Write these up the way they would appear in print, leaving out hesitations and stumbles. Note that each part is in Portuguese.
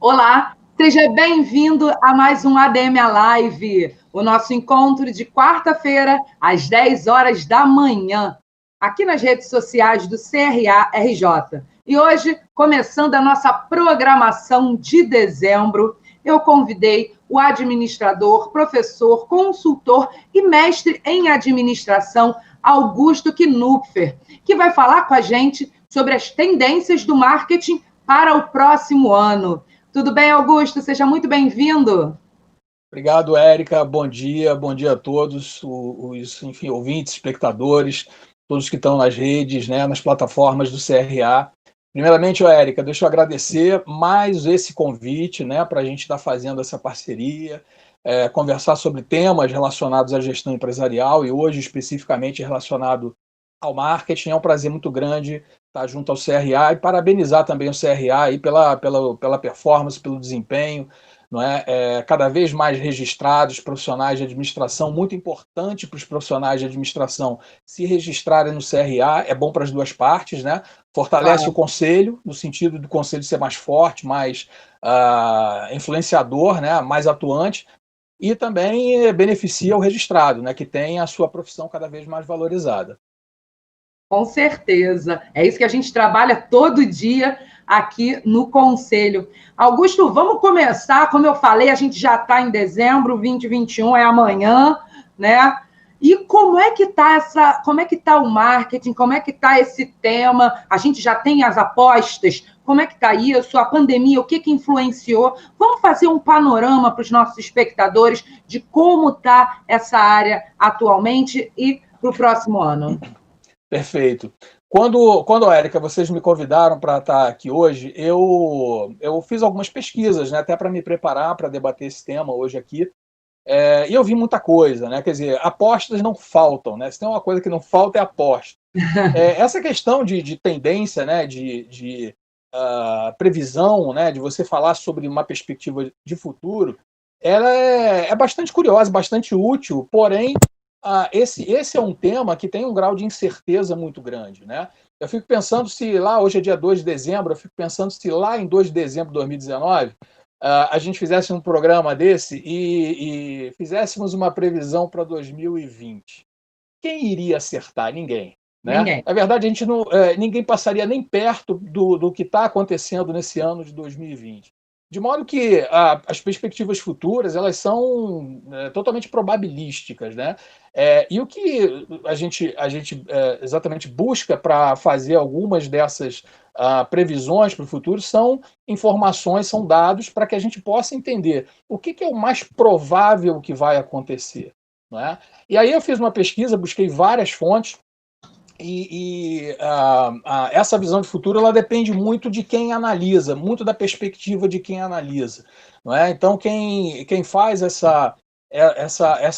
Olá, seja bem-vindo a mais um ADM Live, o nosso encontro de quarta-feira, às 10 horas da manhã, aqui nas redes sociais do CRA-RJ. E hoje, começando a nossa programação de dezembro, eu convidei o administrador, professor, consultor e mestre em administração, Augusto Knupfer, que vai falar com a gente sobre as tendências do marketing para o próximo ano. Tudo bem, Augusto? Seja muito bem-vindo. Obrigado, Érica. Bom dia a todos, enfim, ouvintes, espectadores, todos que estão nas redes, né, nas plataformas do CRA. Primeiramente, Érica, deixa eu agradecer mais esse convite, né, para a gente estar fazendo essa parceria, conversar sobre temas relacionados à gestão empresarial e hoje especificamente relacionado ao marketing. É um prazer muito grande estar junto ao CRA e parabenizar também o CRA aí pela performance, pelo desempenho, não é? Cada vez mais registrados profissionais de administração, muito importante para os profissionais de administração se registrarem no CRA, é bom para as duas partes, né? Fortalece o conselho, no sentido do conselho ser mais forte, mais influenciador, né? Mais atuante, e também beneficia o registrado, né? Que tem a sua profissão cada vez mais valorizada. Com certeza. É isso que a gente trabalha todo dia aqui no Conselho. Augusto, vamos começar. Como eu falei, a gente já está em dezembro, 2021 é amanhã, né? E como é que está o marketing? Como é que está esse tema? A gente já tem as apostas? Como é que está isso? A pandemia, o que influenciou? Vamos fazer um panorama para os nossos espectadores de como está essa área atualmente e para o próximo ano. Perfeito. Quando, Érica, vocês me convidaram para estar aqui hoje, eu fiz algumas pesquisas, né, até para me preparar para debater esse tema hoje aqui, e eu vi muita coisa, né? Quer dizer, apostas não faltam, né? Se tem uma coisa que não falta é aposta. Essa questão de tendência, né, de previsão, né, de você falar sobre uma perspectiva de futuro, ela é bastante curiosa, bastante útil, porém esse é um tema que tem um grau de incerteza muito grande, né? Eu fico pensando se lá, hoje é dia 2 de dezembro, eu fico pensando se lá em 2 de dezembro de 2019 a gente fizesse um programa desse e fizéssemos uma previsão para 2020. Quem iria acertar? Ninguém. Né? Ninguém. Na verdade, a gente não, ninguém passaria nem perto do que está acontecendo nesse ano de 2020. De modo que as perspectivas futuras elas são totalmente probabilísticas, né? E o que a gente exatamente busca para fazer algumas dessas previsões para o futuro são informações, são dados para que a gente possa entender o que é o mais provável que vai acontecer. Não é? E aí eu fiz uma pesquisa, busquei várias fontes, essa visão de futuro ela depende muito de quem analisa, muito da perspectiva de quem analisa. Não é? Então, quem faz essa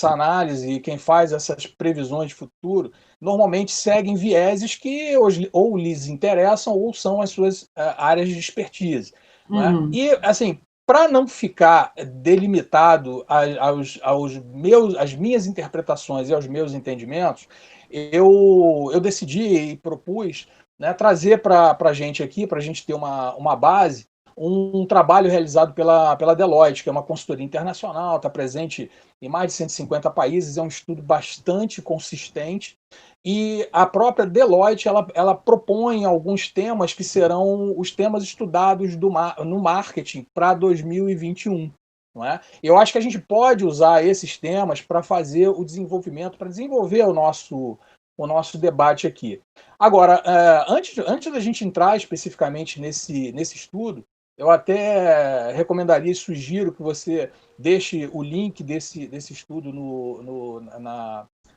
análise, quem faz essas previsões de futuro, normalmente seguem vieses que ou lhes interessam ou são as suas áreas de expertise. Não é? E, assim, para não ficar delimitado às minhas interpretações e aos meus entendimentos, eu decidi e propus, né, trazer para a gente aqui, para a gente ter uma base, um trabalho realizado pela Deloitte, que é uma consultoria internacional, está presente em mais de 150 países, é um estudo bastante consistente, e a própria Deloitte ela propõe alguns temas que serão os temas estudados no marketing para 2021. Não é? Eu acho que a gente pode usar esses temas para fazer o desenvolvimento, para desenvolver o nosso debate aqui. Agora, antes da gente entrar especificamente nesse estudo, eu até recomendaria e sugiro que você deixe o link desse estudo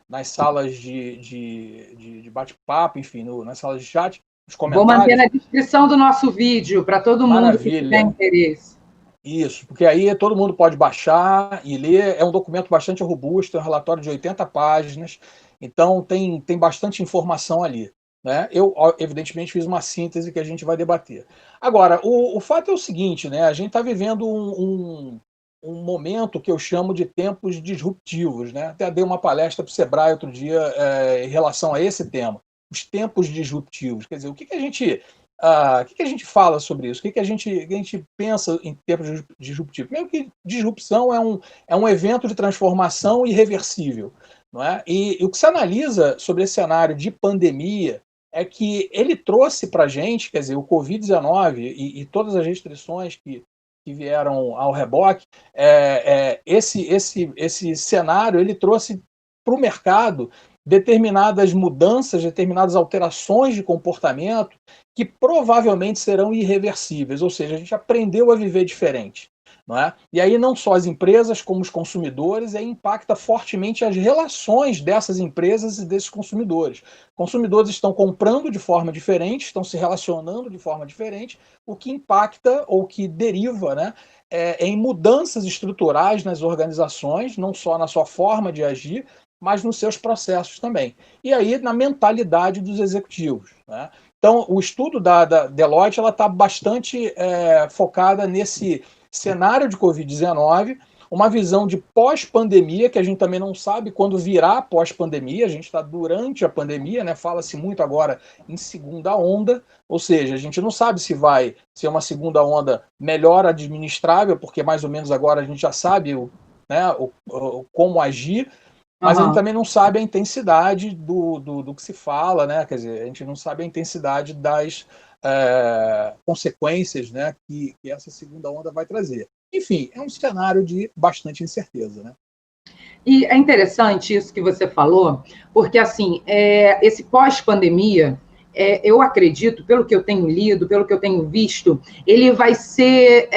nas salas de bate-papo, enfim, nas salas de chat, nos comentários. Vou manter na descrição do nosso vídeo para todo mundo que tiver interesse. Isso, porque aí todo mundo pode baixar e ler. É um documento bastante robusto, é um relatório de 80 páginas, então tem bastante informação ali. Né? Eu, evidentemente, fiz uma síntese que a gente vai debater. Agora, o fato é o seguinte, né? A gente está vivendo um momento que eu chamo de tempos disruptivos. Né? Até dei uma palestra para o Sebrae outro dia em relação a esse tema, os tempos disruptivos. Quer dizer, o que a gente que a gente fala sobre isso? O que a gente pensa em termos de disruptivo? Primeiro que disrupção é um evento de transformação irreversível, não é? E o que se analisa sobre esse cenário de pandemia é que ele trouxe para a gente, quer dizer, o Covid-19 e todas as restrições que vieram ao reboque, esse cenário ele trouxe para o mercado determinadas mudanças, determinadas alterações de comportamento que provavelmente serão irreversíveis, ou seja, a gente aprendeu a viver diferente. Não é? E aí não só as empresas, como os consumidores, e aí impacta fortemente as relações dessas empresas e desses consumidores. Consumidores estão comprando de forma diferente, estão se relacionando de forma diferente, o que impacta ou que deriva, né, em mudanças estruturais nas organizações, não só na sua forma de agir, mas nos seus processos também. E aí na mentalidade dos executivos. Né? Então, o estudo da Deloitte está bastante focada nesse cenário de Covid-19, uma visão de pós-pandemia, que a gente também não sabe quando virá pós-pandemia, a gente está durante a pandemia, né? Fala-se muito agora em segunda onda, ou seja, a gente não sabe se vai ser uma segunda onda melhor administrável, porque mais ou menos agora a gente já sabe como agir, mas a gente também não sabe a intensidade do que se fala, né? Quer dizer, a gente não sabe a intensidade das consequências, né, que essa segunda onda vai trazer. Enfim, é um cenário de bastante incerteza, né? E é interessante isso que você falou, porque assim, esse pós-pandemia, eu acredito, pelo que eu tenho lido, pelo que eu tenho visto, ele vai ser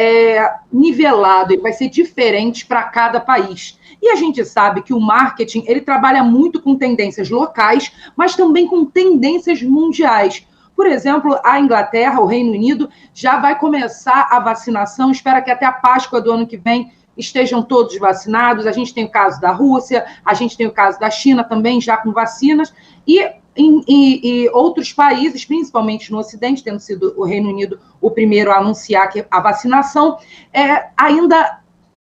nivelado, ele vai ser diferente para cada país. E a gente sabe que o marketing, ele trabalha muito com tendências locais, mas também com tendências mundiais. Por exemplo, a Inglaterra, o Reino Unido, já vai começar a vacinação, espera que até a Páscoa do ano que vem estejam todos vacinados. A gente tem o caso da Rússia, a gente tem o caso da China também, já com vacinas, e outros países, principalmente no Ocidente, tendo sido o Reino Unido o primeiro a anunciar que a vacinação ainda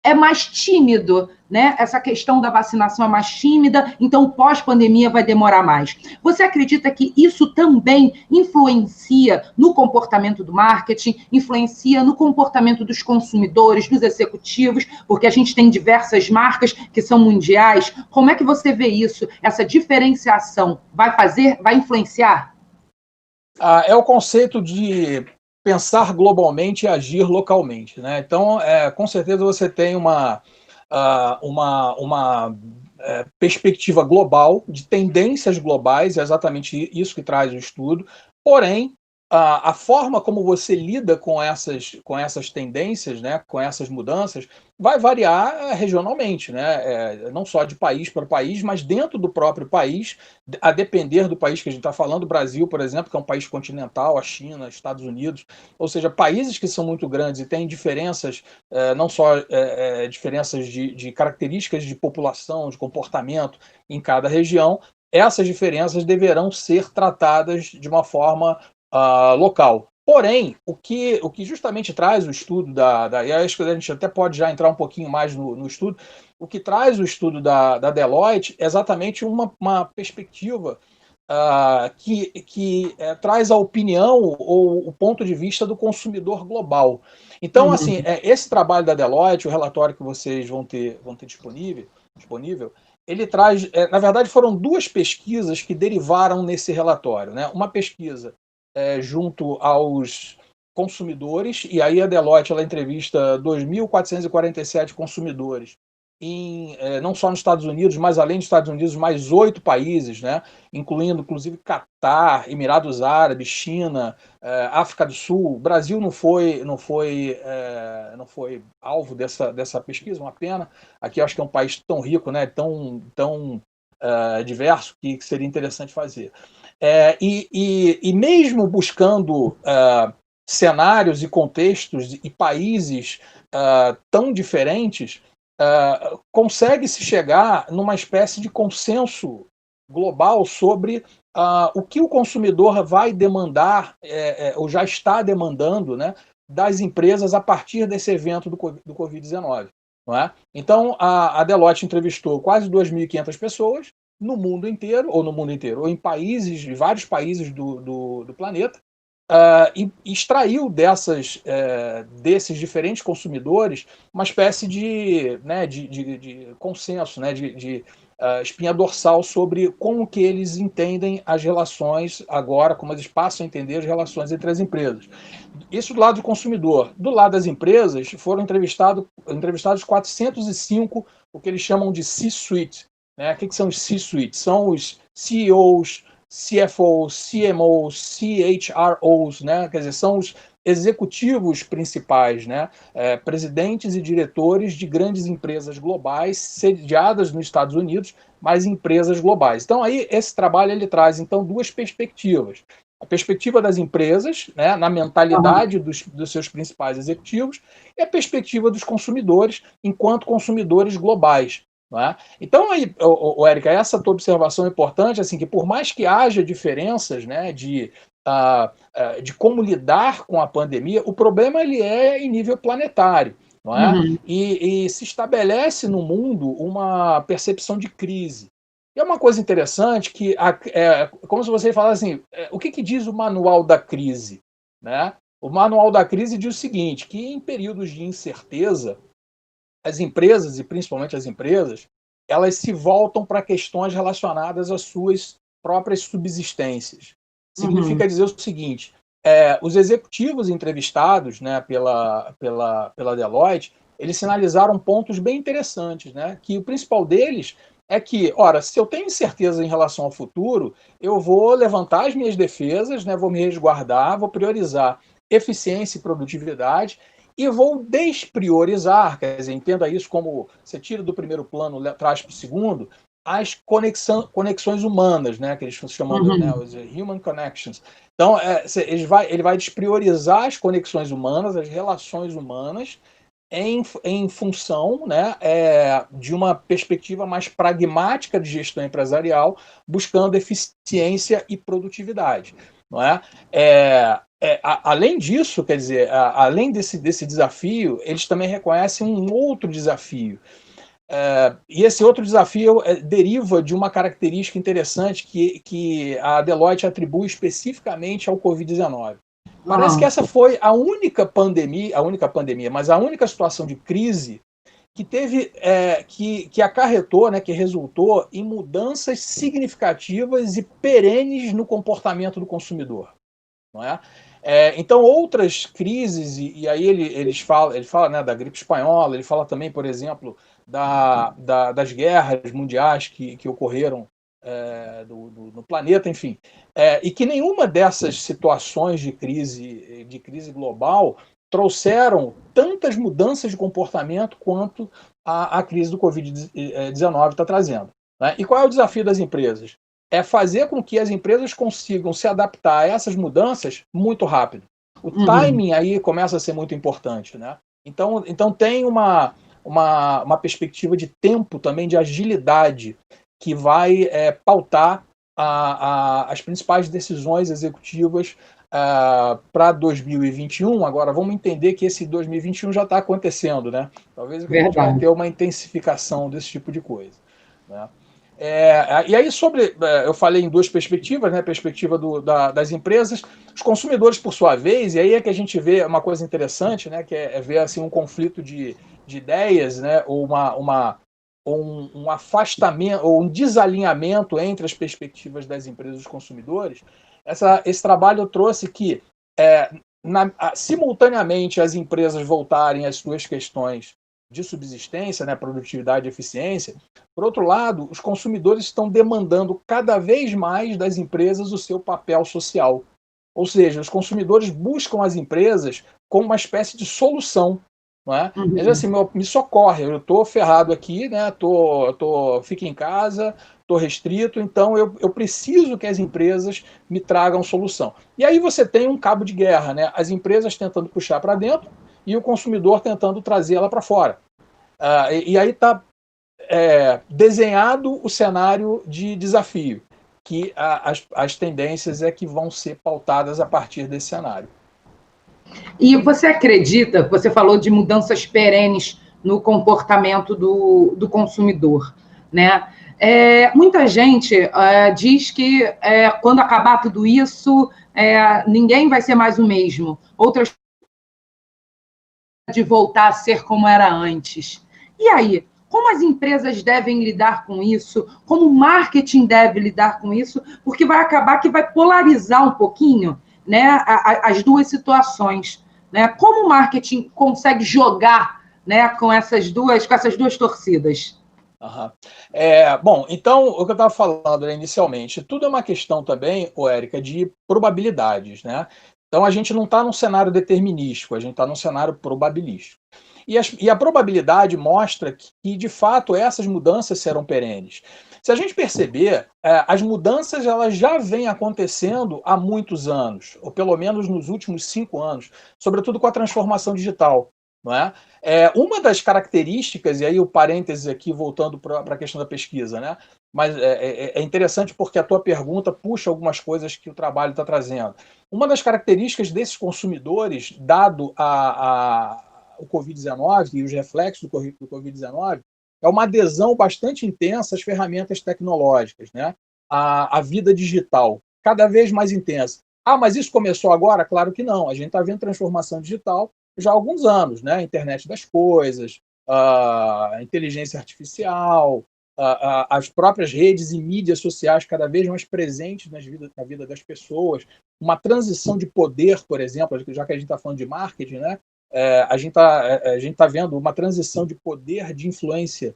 é mais tímido, né? Essa questão da vacinação é mais tímida, então pós-pandemia vai demorar mais. Você acredita que isso também influencia no comportamento do marketing, influencia no comportamento dos consumidores, dos executivos, porque a gente tem diversas marcas que são mundiais. Como é que você vê isso? Essa diferenciação vai influenciar? É o conceito de pensar globalmente e agir localmente, né? Então, com certeza você tem uma perspectiva global, de tendências globais, é exatamente isso que traz o estudo, porém, a forma como você lida com essas tendências, né, com essas mudanças, vai variar regionalmente, né, não só de país para país, mas dentro do próprio país, a depender do país que a gente está falando, o Brasil, por exemplo, que é um país continental, a China, Estados Unidos, ou seja, países que são muito grandes e têm diferenças, não só diferenças de características de população, de comportamento em cada região, essas diferenças deverão ser tratadas de uma forma local. Porém, o que justamente traz o estudo e acho que a gente até pode já entrar um pouquinho mais no estudo, o que traz o estudo da Deloitte é exatamente uma perspectiva que traz a opinião ou o ponto de vista do consumidor global. Então, assim, esse trabalho da Deloitte, o relatório que vocês vão ter disponível, ele traz, na verdade, foram duas pesquisas que derivaram nesse relatório, né? Uma pesquisa junto aos consumidores, e aí a Deloitte ela entrevista 2.447 consumidores, não só nos Estados Unidos, mas além dos Estados Unidos, mais 8 países, né, incluindo inclusive Catar, Emirados Árabes, China, África do Sul. O Brasil não foi alvo dessa pesquisa, uma pena. Aqui eu acho que é um país tão rico, né, tão diverso, que seria interessante fazer. E mesmo buscando cenários e contextos e países tão diferentes, consegue-se chegar numa espécie de consenso global sobre o que o consumidor vai demandar, ou já está demandando, né, das empresas a partir desse evento do Covid-19. Não é? Então, a Deloitte entrevistou quase 2.500 pessoas no mundo inteiro, ou em vários países do planeta, e extraiu desses diferentes consumidores uma espécie de consenso, né, de espinha dorsal sobre como que eles entendem as relações agora, como eles passam a entender as relações entre as empresas. Isso do lado do consumidor. Do lado das empresas, foram entrevistados 405, o que eles chamam de C-Suite. Né? O que são os C-Suite? São os CEOs, CFOs, CMOs, CHROs, né? Quer dizer, são os executivos principais, né? Presidentes e diretores de grandes empresas globais, sediadas nos Estados Unidos, mas empresas globais. Então, aí, esse trabalho ele traz, então, duas perspectivas. A perspectiva das empresas, né, na mentalidade dos seus principais executivos, e a perspectiva dos consumidores, enquanto consumidores globais. Não é? Então, aí, Érica, essa tua observação é importante, assim, que por mais que haja diferenças, né, de como lidar com a pandemia, o problema ele é em nível planetário. Não é? E se estabelece no mundo uma percepção de crise. E é uma coisa interessante que, como se você falasse assim, o que diz o manual da crise? Né? O manual da crise diz o seguinte, que em períodos de incerteza, as empresas, e principalmente as empresas, elas se voltam para questões relacionadas às suas próprias subsistências. Significa dizer o seguinte, os executivos entrevistados, né, pela Deloitte, eles sinalizaram pontos bem interessantes, né, que o principal deles é que, ora, se eu tenho incerteza em relação ao futuro, eu vou levantar as minhas defesas, né, vou me resguardar, vou priorizar eficiência e produtividade, e vou despriorizar, quer dizer, entenda isso como você tira do primeiro plano, traz para o segundo, as conexões humanas, né, que eles estão chamando, né, os human connections. Então, ele vai despriorizar as conexões humanas, as relações humanas, em função, né, de uma perspectiva mais pragmática de gestão empresarial, buscando eficiência e produtividade. Não é? Além disso, quer dizer, além desse desafio, eles também reconhecem um outro desafio. E esse outro desafio deriva de uma característica interessante que a Deloitte atribui especificamente ao Covid-19. Parece que essa foi a única pandemia, mas a única situação de crise que teve, que acarretou, né, que resultou em mudanças significativas e perenes no comportamento do consumidor. Não é? Então, outras crises, e aí ele fala né, da gripe espanhola, ele fala também, por exemplo, das guerras mundiais que ocorreram no planeta, enfim, e que nenhuma dessas situações de crise global trouxeram tantas mudanças de comportamento quanto a crise do Covid-19 está trazendo. Né? E qual é o desafio das empresas? É fazer com que as empresas consigam se adaptar a essas mudanças muito rápido. O timing aí começa a ser muito importante. Né? Então tem uma perspectiva de tempo também, de agilidade, que vai pautar as principais decisões executivas para 2021. Agora, vamos entender que esse 2021 já está acontecendo. Né? Talvez a gente vai ter uma intensificação desse tipo de coisa. Né? E aí, eu falei em duas perspectivas, né? A perspectiva das empresas, os consumidores, por sua vez, e aí é que a gente vê uma coisa interessante, né? Que é ver assim, um conflito de ideias, né? Ou um afastamento, ou um desalinhamento entre as perspectivas das empresas e dos consumidores. Esse trabalho trouxe que, simultaneamente, as empresas voltarem às suas questões de subsistência, né, produtividade e eficiência. Por outro lado, os consumidores estão demandando cada vez mais das empresas o seu papel social. Ou seja, os consumidores buscam as empresas como uma espécie de solução. Não é? Mas assim, me socorre, eu estou ferrado aqui, né? Fico em casa, estou restrito, então eu preciso que as empresas me tragam solução. E aí você tem um cabo de guerra, né? As empresas tentando puxar para dentro e o consumidor tentando trazer ela para fora. E aí está desenhado o cenário de desafio, que as tendências que vão ser pautadas a partir desse cenário. E você acredita, você falou de mudanças perenes no comportamento do consumidor, né? Muita gente diz que quando acabar tudo isso, ninguém vai ser mais o mesmo. Outras de voltar a ser como era antes. E aí, como as empresas devem lidar com isso? Como o marketing deve lidar com isso? Porque vai acabar que vai polarizar um pouquinho, né, as duas situações. Né? Como o marketing consegue jogar, né, com essas duas torcidas? Uhum. Bom, então, o que eu estava falando, né, inicialmente, tudo é uma questão também, Érica, de probabilidades, né? Então, a gente não está num cenário determinístico, a gente está num cenário probabilístico. E a probabilidade mostra que, de fato, essas mudanças serão perenes. Se a gente perceber, as mudanças elas já vêm acontecendo há muitos anos, ou pelo menos nos últimos 5 anos, sobretudo com a transformação digital. Não é? Uma das características, e aí o parêntese aqui voltando para a questão da pesquisa, né? Mas é interessante porque a tua pergunta puxa algumas coisas que o trabalho está trazendo. Uma das características desses consumidores, dado o Covid-19 e os reflexos do Covid-19, é uma adesão bastante intensa às ferramentas tecnológicas, né? A vida digital, cada vez mais intensa. Mas isso começou agora? Claro que não. A gente está vendo transformação digital já há alguns anos, né? A internet das coisas, a inteligência artificial, as próprias redes e mídias sociais cada vez mais presentes na vida das pessoas, uma transição de poder, por exemplo, já que a gente está falando de marketing, né? A gente tá vendo uma transição de poder de influência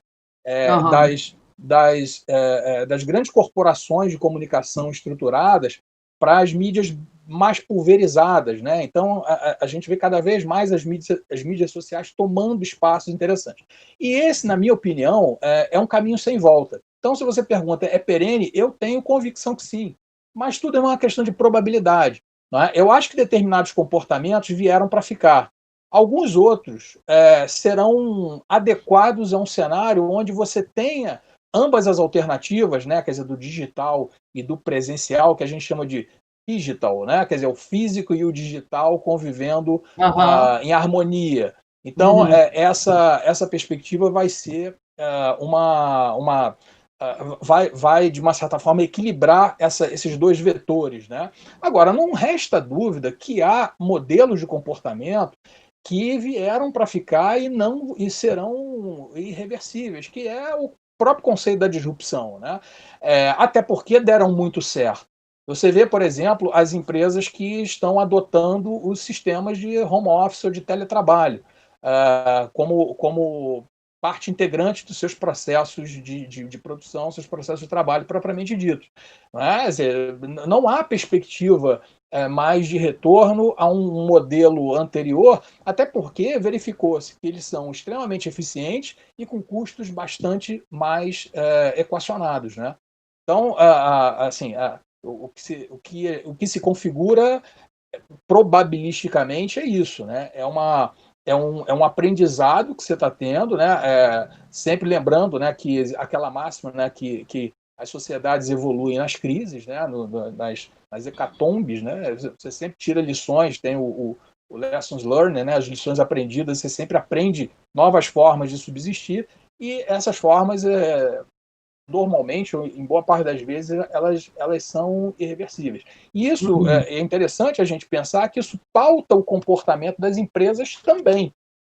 das grandes corporações de comunicação estruturadas para as mídias mais pulverizadas, né? Então, a gente vê cada vez mais as mídias sociais tomando espaços interessantes. E esse, na minha opinião, é um caminho sem volta. Então, se você pergunta, é perene? Eu tenho convicção que sim. Mas tudo é uma questão de probabilidade. Não é? Eu acho que determinados comportamentos vieram para ficar. Alguns outros serão adequados a um cenário onde você tenha ambas as alternativas, né? Quer dizer, do digital e do presencial, que a gente chama de digital, né? Quer dizer, o físico e o digital convivendo em harmonia. Então, essa perspectiva vai ser vai, de uma certa forma, equilibrar esses dois vetores, né? Agora, não resta dúvida que há modelos de comportamento que vieram para ficar e serão irreversíveis, que é o próprio conceito da disrupção, né? Até porque deram muito certo. Você vê, por exemplo, as empresas que estão adotando os sistemas de home office ou de teletrabalho como parte integrante dos seus processos de produção, seus processos de trabalho propriamente ditos. Não há perspectiva mais de retorno a um modelo anterior, até porque verificou-se que eles são extremamente eficientes e com custos bastante mais equacionados, né? Então, o que se configura probabilisticamente é isso, né? É um aprendizado que você está tendo, né? Sempre lembrando, né, que aquela máxima, né, que as sociedades evoluem nas crises, né, nas hecatombes, né? Você sempre tira lições, tem o lessons learned, né, as lições aprendidas, você sempre aprende novas formas de subsistir e essas formas normalmente, ou em boa parte das vezes, elas são irreversíveis. E isso é interessante a gente pensar que isso pauta o comportamento das empresas também.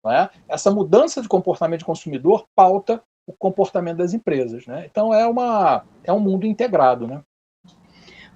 Não é? Essa mudança de comportamento de consumidor pauta o comportamento das empresas. Né? Então, é um mundo integrado. Né?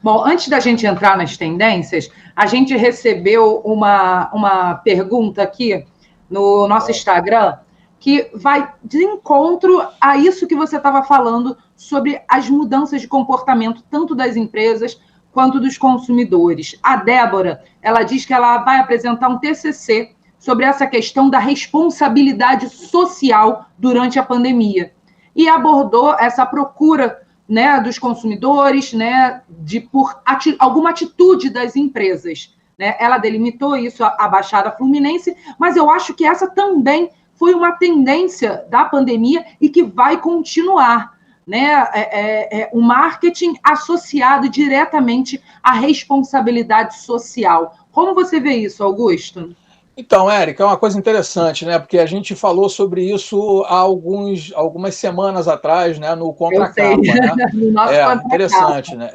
Bom, antes da gente entrar nas tendências, a gente recebeu uma pergunta aqui no nosso Instagram que vai de encontro a isso que você estava falando sobre as mudanças de comportamento, tanto das empresas quanto dos consumidores. A Débora, ela diz que ela vai apresentar um TCC sobre essa questão da responsabilidade social durante a pandemia. E abordou essa procura, né, dos consumidores, né, por alguma atitude das empresas. Né? Ela delimitou isso, a Baixada Fluminense, mas eu acho que essa também foi uma tendência da pandemia e que vai continuar. Né? O marketing associado diretamente à responsabilidade social. Como você vê isso, Augusto? Então, Érica, é uma coisa interessante, né? Porque a gente falou sobre isso há algumas semanas atrás, né? No Contracapa, né? No nosso Contracapa. Interessante, né?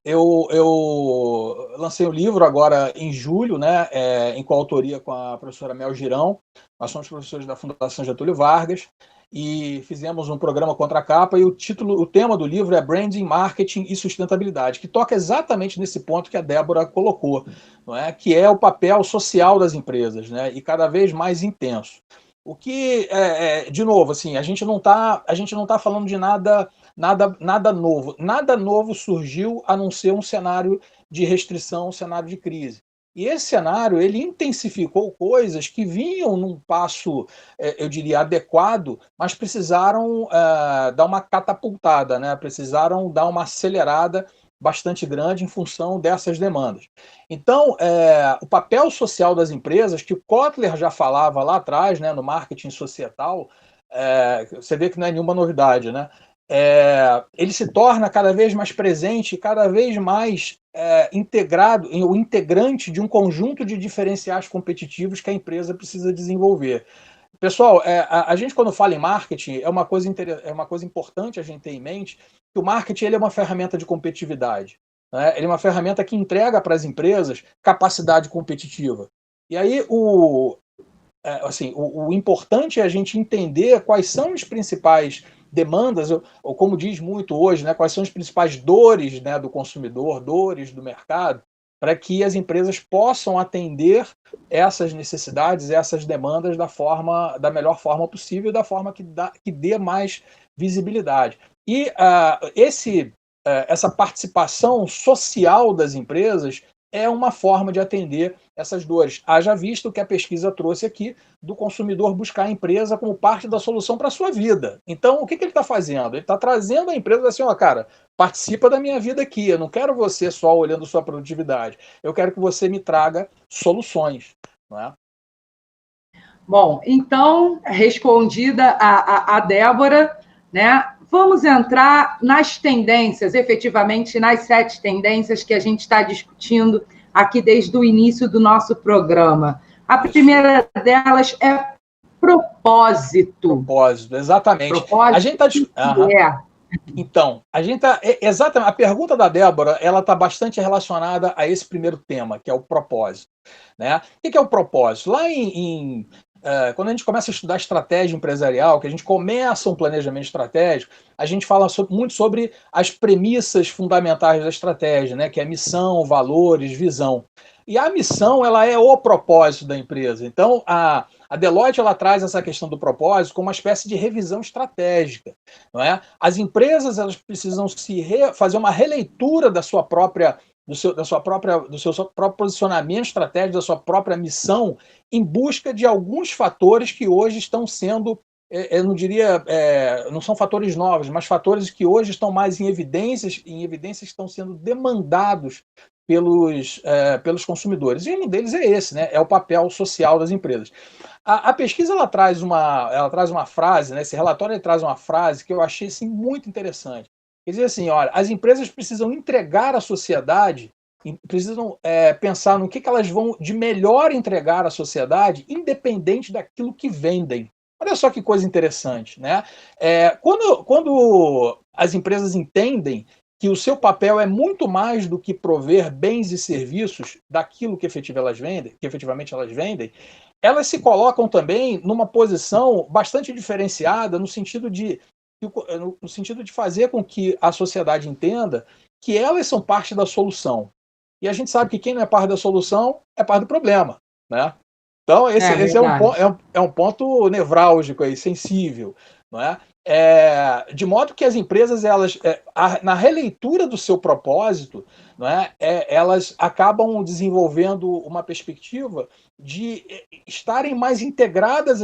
eu lancei um livro agora em julho, né, em coautoria com a professora Mel Girão. Nós somos professores da Fundação Getúlio Vargas e fizemos um programa contra a capa, e o tema do livro é Branding, Marketing e Sustentabilidade, que toca exatamente nesse ponto que a Débora colocou, não é? Que é o papel social das empresas, né, e cada vez mais intenso. O que, de novo, assim, a gente não tá falando de nada novo. Nada novo surgiu a não ser um cenário de restrição, um cenário de crise. E esse cenário, ele intensificou coisas que vinham num passo, eu diria, adequado, mas precisaram dar uma catapultada, né? Precisaram dar uma acelerada bastante grande em função dessas demandas. Então, o papel social das empresas, que o Kotler já falava lá atrás, né, no marketing societal, você vê que não é nenhuma novidade, né? Ele se torna cada vez mais presente, cada vez mais integrado, o integrante de um conjunto de diferenciais competitivos que a empresa precisa desenvolver. Pessoal, a gente quando fala em marketing, é uma coisa importante a gente ter em mente que o marketing ele é uma ferramenta de competitividade, né? Ele é uma ferramenta que entrega para as empresas capacidade competitiva. E aí, o importante é a gente entender quais são as principais demandas, ou como diz muito hoje, né, quais são as principais dores, né, do consumidor, dores do mercado, para que as empresas possam atender essas necessidades, essas demandas da melhor forma possível, da forma que dê mais visibilidade. E essa participação social das empresas é uma forma de atender essas dores. Haja visto que a pesquisa trouxe aqui do consumidor buscar a empresa como parte da solução para a sua vida. Então, o que ele está fazendo? Ele está trazendo a empresa assim, ó, cara, participa da minha vida aqui, eu não quero você só olhando sua produtividade, eu quero que você me traga soluções. Não é? Bom, então, respondida a Débora, né? Vamos entrar nas tendências, efetivamente, nas 7 tendências que a gente está discutindo aqui desde o início do nosso programa. A primeira delas é propósito. Propósito, exatamente. Propósito, a gente tá... Então, exatamente. A pergunta da Débora, ela está bastante relacionada a esse primeiro tema, que é o propósito, né? O que é o propósito? Lá quando a gente começa a estudar estratégia empresarial, que a gente começa um planejamento estratégico, a gente fala muito sobre as premissas fundamentais da estratégia, né? Que é missão, valores, visão. E a missão, ela é o propósito da empresa. Então, a Deloitte ela traz essa questão do propósito como uma espécie de revisão estratégica, não é? As empresas elas precisam fazer uma releitura do seu próprio posicionamento estratégico, da sua própria missão, em busca de alguns fatores que hoje estão sendo, eu não diria, não são fatores novos, mas fatores que hoje estão mais em evidências que estão sendo demandados pelos consumidores. E um deles é esse, né? É o papel social das empresas. A pesquisa ela traz uma frase, né? Esse relatório ele traz uma frase que eu achei assim, muito interessante. Quer dizer assim, olha, as empresas precisam entregar à sociedade, precisam pensar no que elas vão de melhor entregar à sociedade, independente daquilo que vendem. Olha só que coisa interessante, né? Quando as empresas entendem que o seu papel é muito mais do que prover bens e serviços daquilo que efetivamente elas vendem, elas se colocam também numa posição bastante diferenciada no sentido de fazer com que a sociedade entenda que elas são parte da solução. E a gente sabe que quem não é parte da solução é parte do problema, né? Então, esse é um ponto nevrálgico aí, sensível, não é? De modo que as empresas, elas, na releitura do seu propósito, não é? Elas acabam desenvolvendo uma perspectiva de estarem mais integradas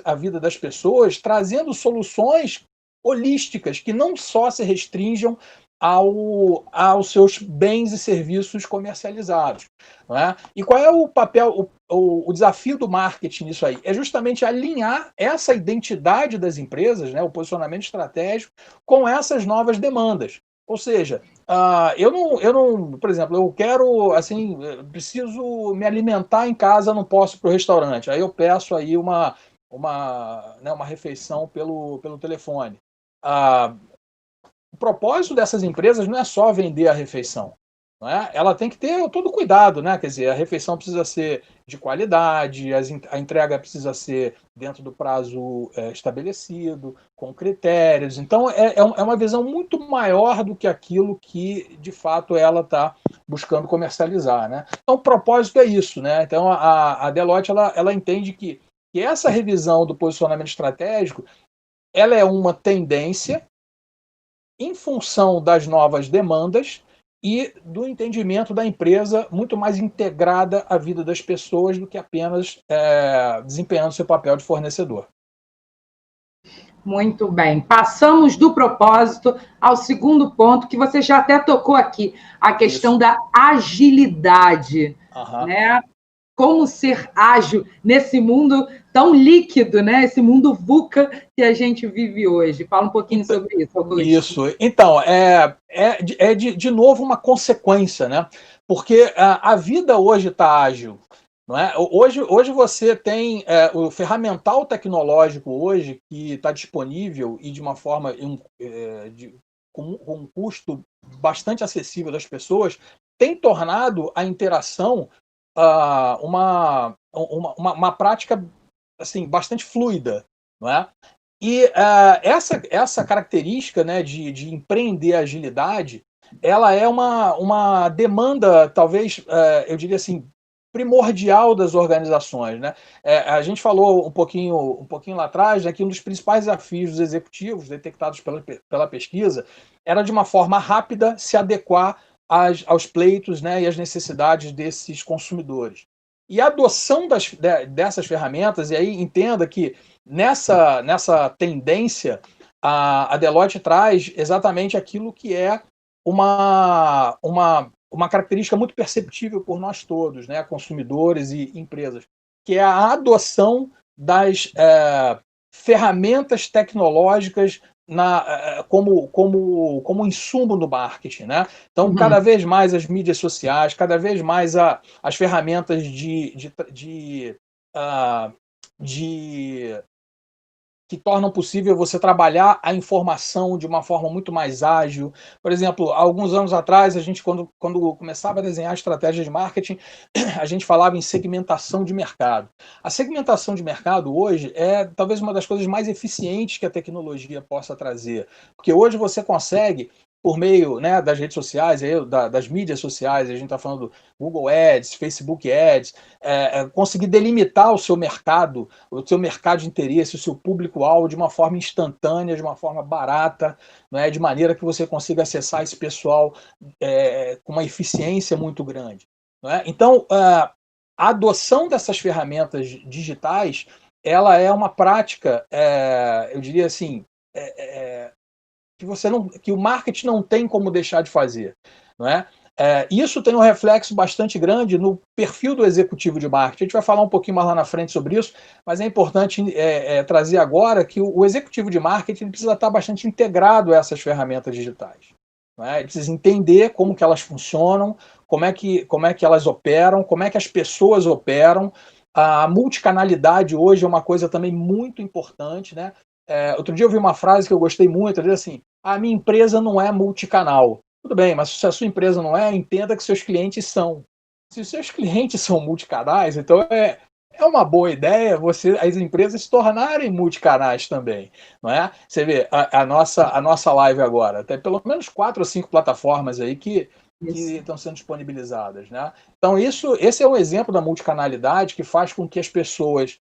à vida das pessoas, trazendo soluções holísticas que não só se restringam aos seus bens e serviços comercializados. Não é? E qual é o papel, o desafio do marketing nisso aí? É justamente alinhar essa identidade das empresas, né, o posicionamento estratégico, com essas novas demandas. Ou seja, eu não, por exemplo, eu quero, assim, preciso me alimentar em casa, não posso ir para o restaurante. Aí eu peço aí uma refeição pelo telefone. O propósito dessas empresas não é só vender a refeição. não é? Ela tem que ter todo cuidado, né? Quer dizer, a refeição precisa ser de qualidade, a entrega precisa ser dentro do prazo estabelecido, com critérios. Então, é uma visão muito maior do que aquilo que, de fato, ela está buscando comercializar, né? Então, o propósito é isso, né? Então, a Deloitte, ela entende que essa revisão do posicionamento estratégico, ela é uma tendência em função das novas demandas e do entendimento da empresa muito mais integrada à vida das pessoas do que apenas desempenhando seu papel de fornecedor. Muito bem. Passamos do propósito ao segundo ponto, que você já até tocou aqui, a questão Isso. da agilidade. Né? Como ser ágil nesse mundo tão líquido, né? Esse mundo VUCA que a gente vive hoje. Fala um pouquinho sobre isso, Augusto. Isso. Então, de novo uma consequência, né? Porque a vida hoje está ágil. Não é? Hoje você tem o ferramental tecnológico hoje que está disponível e de uma forma com um custo bastante acessível das pessoas, tem tornado a interação uma prática assim, bastante fluida. Não é? E essa característica, né, de empreender agilidade, ela é uma demanda, talvez, eu diria assim, primordial das organizações, né? A gente falou um pouquinho lá atrás, né, que um dos principais desafios dos executivos detectados pela pesquisa era, de uma forma rápida, se adequar aos pleitos, né, e às necessidades desses consumidores. E a adoção dessas ferramentas, e aí entenda que nessa tendência, a Deloitte traz exatamente aquilo que é uma característica muito perceptível por nós todos, né, consumidores e empresas, que é a adoção das ferramentas tecnológicas como insumo do marketing, né? Então, cada vez mais as mídias sociais, cada vez mais as ferramentas que tornam possível você trabalhar a informação de uma forma muito mais ágil. Por exemplo, há alguns anos atrás, a gente, quando começava a desenhar estratégias de marketing, a gente falava em segmentação de mercado. A segmentação de mercado hoje é talvez uma das coisas mais eficientes que a tecnologia possa trazer, porque hoje você consegue, por meio, né, das redes sociais, das mídias sociais, a gente está falando do Google Ads, Facebook Ads, conseguir delimitar o seu mercado de interesse, o seu público-alvo de uma forma instantânea, de uma forma barata, né, de maneira que você consiga acessar esse pessoal com uma eficiência muito grande. Né? Então, a adoção dessas ferramentas digitais, ela é uma prática, eu diria assim, que o marketing não tem como deixar de fazer, não é? Isso tem um reflexo bastante grande no perfil do executivo de marketing. A gente vai falar um pouquinho mais lá na frente sobre isso, mas é importante trazer agora que o executivo de marketing precisa estar bastante integrado a essas ferramentas digitais. Não é? Ele precisa entender como que elas funcionam, como é que elas operam, como é que as pessoas operam. A multicanalidade hoje é uma coisa também muito importante, né? Outro dia eu vi uma frase que eu gostei muito, ela diz assim: a minha empresa não é multicanal. Tudo bem, mas se a sua empresa não é, entenda que seus clientes são. Se os seus clientes são multicanais, então é uma boa ideia as empresas se tornarem multicanais também, não é? Você vê a nossa live agora, tem pelo menos 4 ou 5 plataformas aí que estão sendo disponibilizadas, né? Então esse é um exemplo da multicanalidade que faz com que as pessoas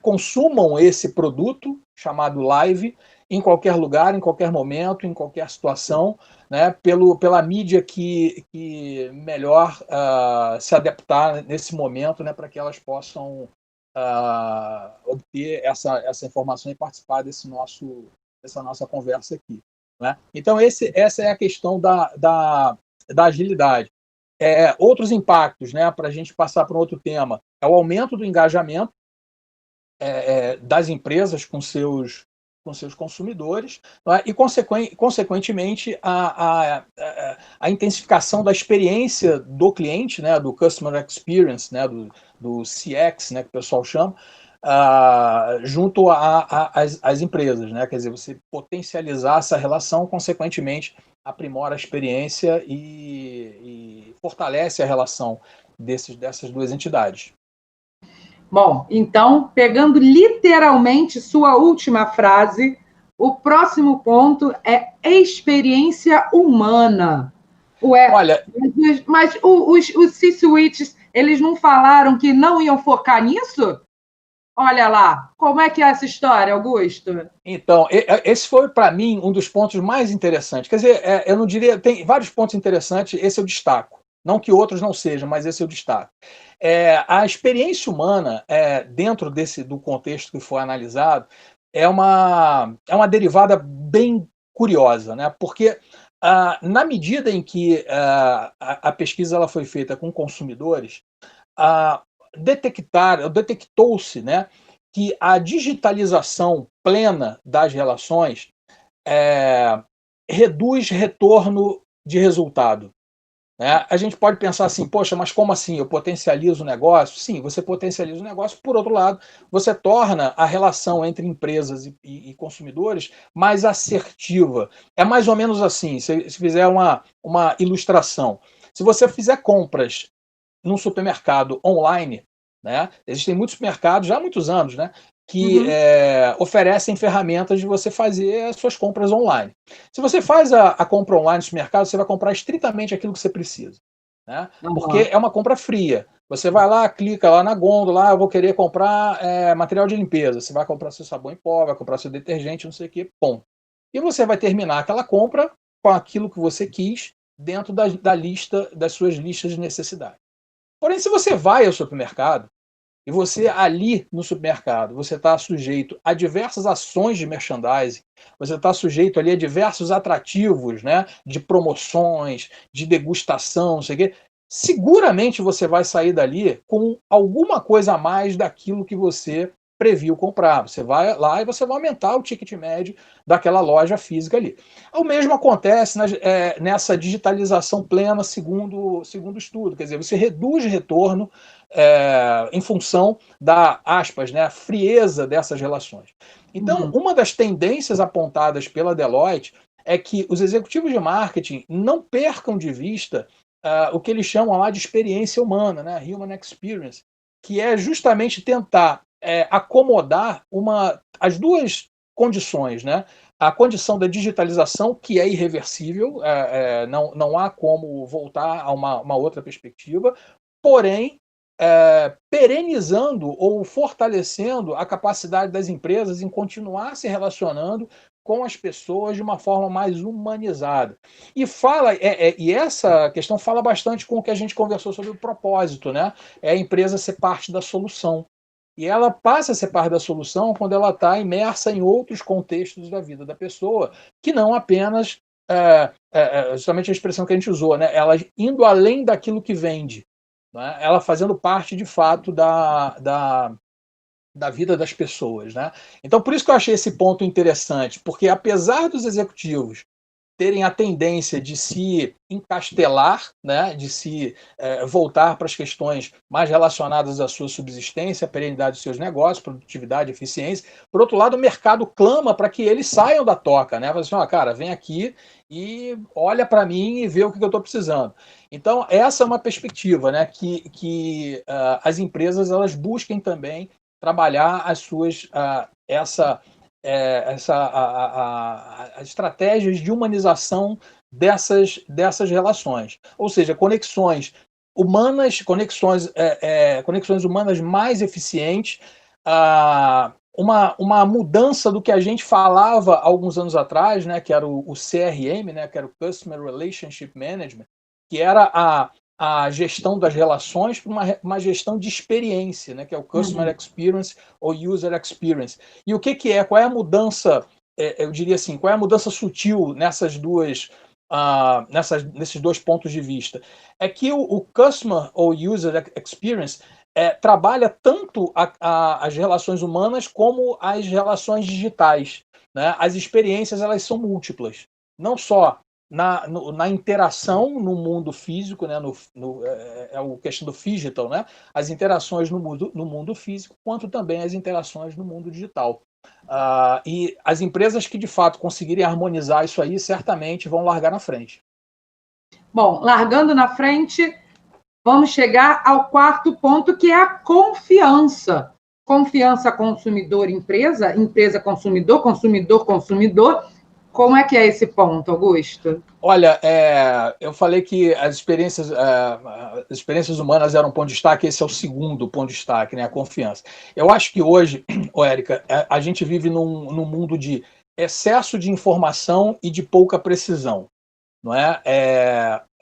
consumam esse produto chamado live em qualquer lugar, em qualquer momento, em qualquer situação, né, pela mídia que melhor se adaptar nesse momento, né, para que elas possam obter essa informação e participar dessa nossa conversa aqui. Né? Então, essa é a questão da agilidade. Outros impactos, né, para a gente passar para um outro tema, é o aumento do engajamento das empresas com seus consumidores, né? E, consequentemente, a intensificação da experiência do cliente, né, do Customer Experience, né, do CX, né, que o pessoal chama, junto às empresas. Né? Quer dizer, você potencializar essa relação, consequentemente, aprimora a experiência e fortalece a relação dessas duas entidades. Bom, então, pegando literalmente sua última frase, o próximo ponto é experiência humana. Ué, Olha, mas os C-suites, eles não falaram que não iam focar nisso? Olha lá, como é que é essa história, Augusto? então, esse foi, para mim, um dos pontos mais interessantes. Quer dizer, eu não diria, tem vários pontos interessantes, esse eu destaco. Não que outros não sejam, mas esse eu destaco. A experiência humana, dentro do contexto que foi analisado, é uma derivada bem curiosa, né? Porque na medida em que a pesquisa ela foi feita com consumidores, detectou-se, né, que a digitalização plena das relações reduz retorno de resultado. Né? A gente pode pensar assim, poxa, mas como assim? Eu potencializo o negócio? Sim, você potencializa o negócio. Por outro lado, você torna a relação entre empresas e consumidores mais assertiva. É mais ou menos assim, se fizer uma ilustração. Se você fizer compras num supermercado online, né? Existem muitos supermercados já há muitos anos, né? Que oferecem ferramentas de você fazer as suas compras online. Se você faz a compra online no supermercado, você vai comprar estritamente aquilo que você precisa, né? Porque é uma compra fria. Você vai lá, clica lá na gôndola, eu vou querer comprar material de limpeza. Você vai comprar seu sabão em pó, vai comprar seu detergente, não sei o quê, ponto. E você vai terminar aquela compra com aquilo que você quis dentro da lista, das suas listas de necessidade. Porém, se você vai ao supermercado e você ali no supermercado, você está sujeito a diversas ações de merchandising, você está sujeito ali a diversos atrativos, né, de promoções, de degustação, não sei o quê, seguramente você vai sair dali com alguma coisa a mais daquilo que você previu comprar. Você vai lá e você vai aumentar o ticket médio daquela loja física ali. O mesmo acontece nessa digitalização plena, segundo o estudo. Quer dizer, você reduz retorno em função da, aspas, né, frieza dessas relações. Então, uma das tendências apontadas pela Deloitte é que os executivos de marketing não percam de vista o que eles chamam lá de experiência humana, né, human experience, que é justamente tentar acomodar as duas condições, né? A condição da digitalização, que é irreversível, não há como voltar a uma outra perspectiva, porém, perenizando ou fortalecendo a capacidade das empresas em continuar se relacionando com as pessoas de uma forma mais humanizada. E essa questão fala bastante com o que a gente conversou sobre o propósito, né? É a empresa ser parte da solução. E ela passa a ser parte da solução quando ela está imersa em outros contextos da vida da pessoa, que não apenas justamente a expressão que a gente usou, né? Ela indo além daquilo que vende, né? Ela fazendo parte de fato da vida das pessoas, né? Então, por isso que eu achei esse ponto interessante, porque apesar dos executivos terem a tendência de se encastelar, né, de se voltar para as questões mais relacionadas à sua subsistência, à perenidade dos seus negócios, produtividade, eficiência. Por outro lado, o mercado clama para que eles saiam da toca, né? Fala assim, cara, vem aqui e olha para mim e vê o que eu estou precisando. Então, essa é uma perspectiva, né, que as empresas elas busquem também trabalhar as suas as estratégias de humanização dessas relações. Ou seja, conexões humanas, conexões humanas mais eficientes, uma mudança do que a gente falava alguns anos atrás, né, que era o CRM, né, que era o Customer Relationship Management, que era a gestão das relações para uma gestão de experiência, né, que é o Customer Experience ou User Experience. E o que é? Qual é a mudança, eu diria assim, qual é a mudança sutil nesses dois pontos de vista? É que o Customer ou User Experience trabalha tanto as relações humanas como as relações digitais, né? As experiências elas são múltiplas, não só na interação no mundo físico, né, a questão do phygital, né, as interações no mundo físico, quanto também as interações no mundo digital. E as empresas que, de fato, conseguirem harmonizar isso aí, certamente vão largar na frente. Bom, largando na frente, vamos chegar ao quarto ponto, que é a confiança. Confiança consumidor-empresa, empresa-consumidor, consumidor-consumidor. Como é que é esse ponto, Augusto? Olha, eu falei que as experiências humanas eram um ponto de destaque, esse é o segundo ponto de destaque, né, a confiança. Eu acho que hoje, Érica, a gente vive num mundo de excesso de informação e de pouca precisão, não é?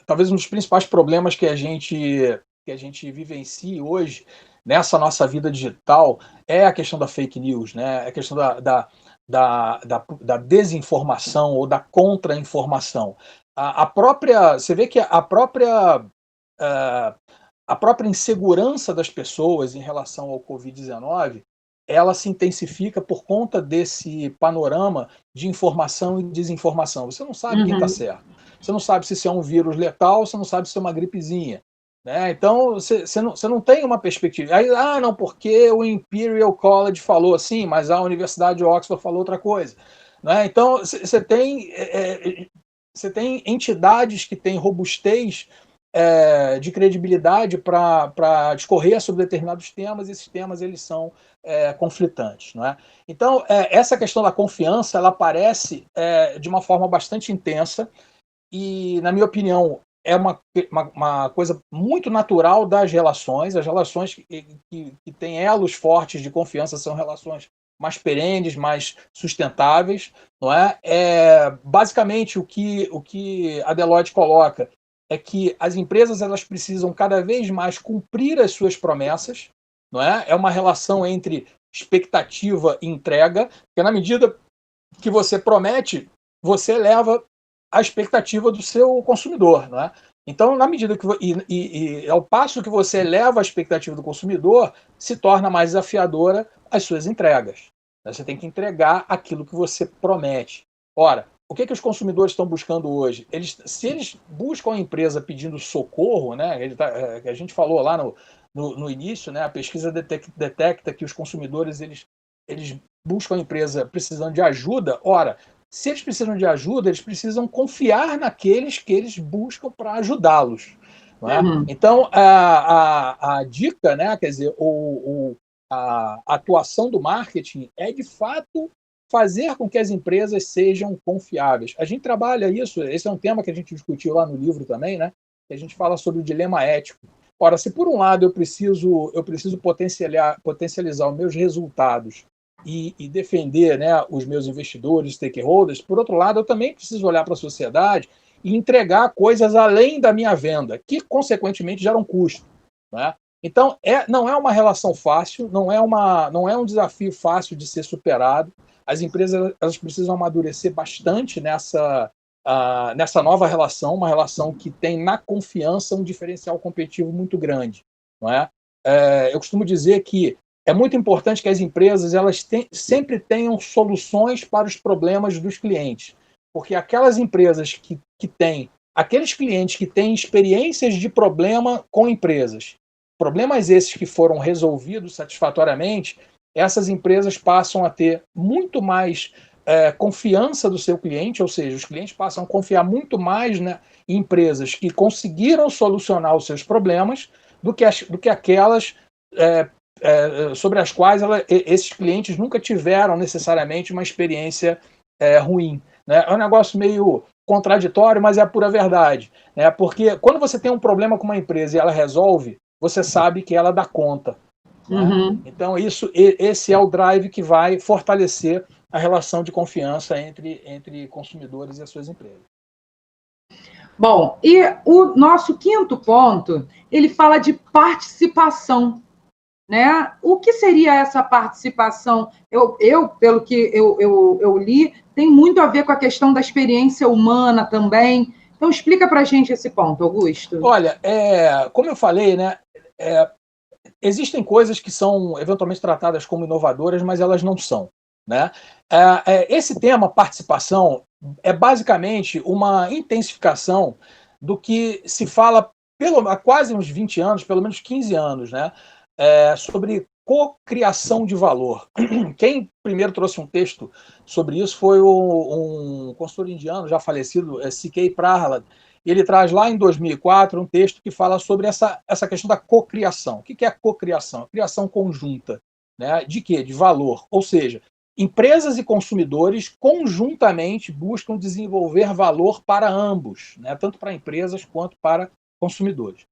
Talvez um dos principais problemas que a gente vivencie hoje, nessa nossa vida digital, é a questão da fake news, né? É a questão da desinformação ou da contra-informação. Você vê que a própria insegurança das pessoas em relação ao Covid-19, ela se intensifica por conta desse panorama de informação e desinformação. Você não sabe quem está certo. Você não sabe se isso é um vírus letal, você não sabe se é uma gripezinha. Né? Então, você não tem uma perspectiva. Aí, não, porque o Imperial College falou assim, mas a Universidade de Oxford falou outra coisa. Né? Então, você tem entidades que têm robustez de credibilidade para discorrer sobre determinados temas, e esses temas eles são conflitantes. Não é? Então, essa questão da confiança ela aparece de uma forma bastante intensa e, na minha opinião, é uma coisa muito natural das relações. As relações que têm elos fortes de confiança são relações mais perenes, mais sustentáveis. Não é? Basicamente, o que a Deloitte coloca é que as empresas elas precisam cada vez mais cumprir as suas promessas. Não é? É uma relação entre expectativa e entrega, porque na medida que você promete, você eleva a expectativa do seu consumidor, não é? Então, na medida que ao passo que você eleva a expectativa do consumidor, se torna mais desafiadora as suas entregas. Você tem que entregar aquilo que você promete. Ora, o que os consumidores estão buscando hoje? Se eles buscam a empresa pedindo socorro, né? A gente falou lá no início, né? A pesquisa detecta que os consumidores eles buscam a empresa precisando de ajuda. Ora, se eles precisam de ajuda, eles precisam confiar naqueles que eles buscam para ajudá-los. Não é? Então, a dica, né, quer dizer, a atuação do marketing é, de fato, fazer com que as empresas sejam confiáveis. A gente trabalha isso, esse é um tema que a gente discutiu lá no livro também, né, que a gente fala sobre o dilema ético. Ora, se por um lado eu preciso potencializar os meus resultados e defender, né, os meus investidores, stakeholders, por outro lado, eu também preciso olhar para a sociedade e entregar coisas além da minha venda, que, consequentemente, geram custo. Né? Então, não é uma relação fácil, não é um desafio fácil de ser superado. As empresas elas precisam amadurecer bastante nessa nova relação, uma relação que tem na confiança um diferencial competitivo muito grande. Não é? Eu costumo dizer que é muito importante que as empresas elas sempre tenham soluções para os problemas dos clientes, porque aquelas empresas que têm, aqueles clientes que têm experiências de problema com empresas, problemas esses que foram resolvidos satisfatoriamente, essas empresas passam a ter muito mais confiança do seu cliente, ou seja, os clientes passam a confiar muito mais, né, em empresas que conseguiram solucionar os seus problemas do que aquelas sobre as quais esses clientes nunca tiveram necessariamente uma experiência ruim. Né? É um negócio meio contraditório, mas é a pura verdade. Né? Porque quando você tem um problema com uma empresa e ela resolve, você sabe que ela dá conta. Né? Então, esse é o drive que vai fortalecer a relação de confiança entre consumidores e as suas empresas. Bom, e o nosso quinto ponto, ele fala de participação. Né? O que seria essa participação? Pelo que eu li, tem muito a ver com a questão da experiência humana também. Então, explica para a gente esse ponto, Augusto. Olha, como eu falei, né, existem coisas que são eventualmente tratadas como inovadoras, mas elas não são. Né? Esse tema, participação, é basicamente uma intensificação do que se fala há quase uns 20 anos, pelo menos 15 anos, né? Sobre cocriação de valor. Quem primeiro trouxe um texto sobre isso foi um consultor indiano já falecido, C.K. Prahalad. Ele traz lá em 2004 um texto que fala sobre essa questão da cocriação. O que é a cocriação? A criação conjunta, né? De quê? De valor. Ou seja, empresas e consumidores conjuntamente buscam desenvolver valor para ambos, né? Tanto para empresas quanto para consumidores.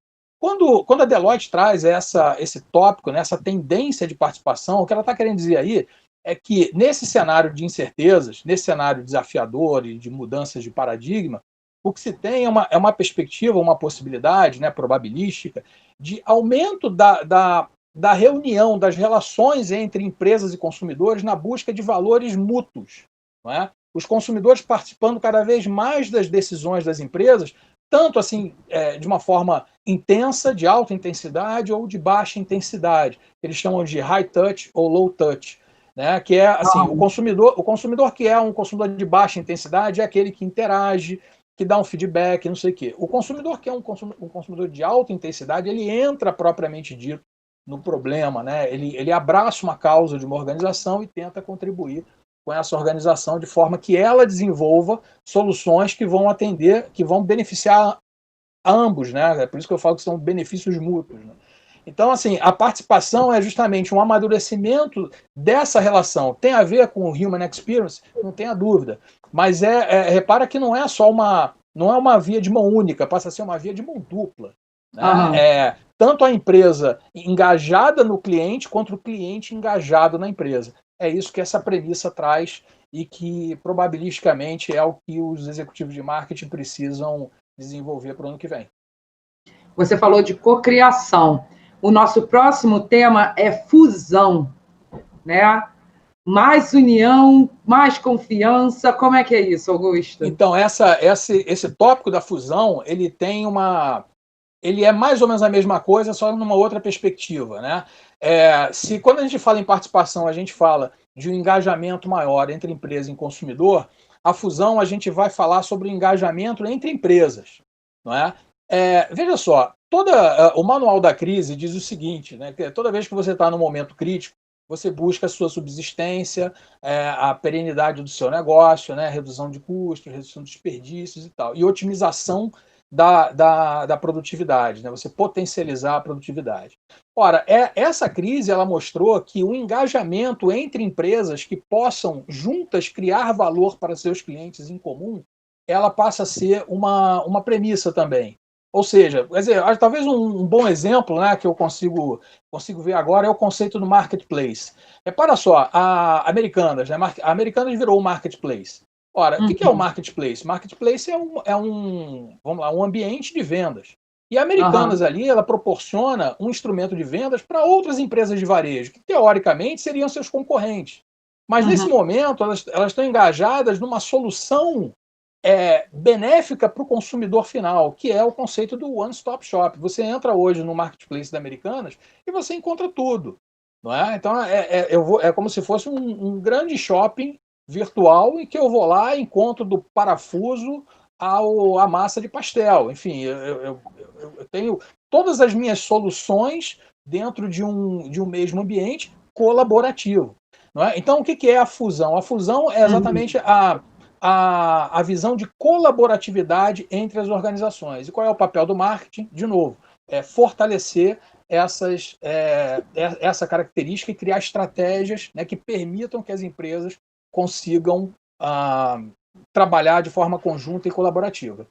Quando a Deloitte traz esse tópico, né, essa tendência de participação, o que ela está querendo dizer aí é que nesse cenário de incertezas, nesse cenário desafiador e de mudanças de paradigma, o que se tem é uma perspectiva, uma possibilidade, né, probabilística, de aumento da reunião, das relações entre empresas e consumidores na busca de valores mútuos. Não é? Os consumidores participando cada vez mais das decisões das empresas, tanto assim de uma forma intensa, de alta intensidade, ou de baixa intensidade. Eles chamam de high touch ou low touch. Né? Que é assim, o consumidor que é um consumidor de baixa intensidade é aquele que interage, que dá um feedback, não sei o quê. O consumidor que é um consumidor de alta intensidade, ele entra propriamente dito no problema, né? Ele abraça uma causa de uma organização e tenta contribuir com essa organização de forma que ela desenvolva soluções que vão atender, que vão beneficiar a ambos, né? É por isso que eu falo que são benefícios mútuos. Né? Então, assim, a participação é justamente um amadurecimento dessa relação. Tem a ver com o Human Experience? Não tenha dúvida. Mas repara que não é só uma via de mão única, passa a ser uma via de mão dupla. Né? Tanto a empresa engajada no cliente, quanto o cliente engajado na empresa. É isso que essa premissa traz e que, probabilisticamente, é o que os executivos de marketing precisam desenvolver para o ano que vem. Você falou de cocriação. O nosso próximo tema é fusão, né? Mais união, mais confiança. Como é que é isso, Augusto? Então, esse tópico da fusão, ele é mais ou menos a mesma coisa, só numa outra perspectiva, né? Se quando a gente fala em participação, a gente fala de um engajamento maior entre empresa e consumidor, a fusão a gente vai falar sobre o engajamento entre empresas, não é? Veja só, o manual da crise diz o seguinte, né? Que toda vez que você está num momento crítico, você busca a sua subsistência, a perenidade do seu negócio, né? Redução de custos, redução de desperdícios e tal, e otimização da produtividade, né? Você potencializar a produtividade. Ora, essa crise ela mostrou que o engajamento entre empresas que possam juntas criar valor para seus clientes em comum, ela passa a ser uma premissa também. Ou seja, quer dizer, talvez um bom exemplo, né, que eu consigo ver agora é o conceito do marketplace. Repara só, a Americanas virou o marketplace. Ora, o que é o marketplace? Marketplace vamos lá, um ambiente de vendas. E a Americanas ali, ela proporciona um instrumento de vendas para outras empresas de varejo, que teoricamente seriam seus concorrentes. Mas nesse momento, elas estão engajadas numa solução benéfica para o consumidor final, que é o conceito do one-stop shop. Você entra hoje no marketplace da Americanas e você encontra tudo. Não é? Então, é como se fosse um grande shopping virtual em que eu vou lá e encontro do parafuso à massa de pastel. Enfim, eu tenho todas as minhas soluções dentro de um mesmo ambiente colaborativo. Não é? Então, o que é a fusão? A fusão é exatamente a visão de colaboratividade entre as organizações. E qual é o papel do marketing? De novo, fortalecer essa característica e criar estratégias, né, que permitam que as empresas consigam trabalhar de forma conjunta e colaborativa.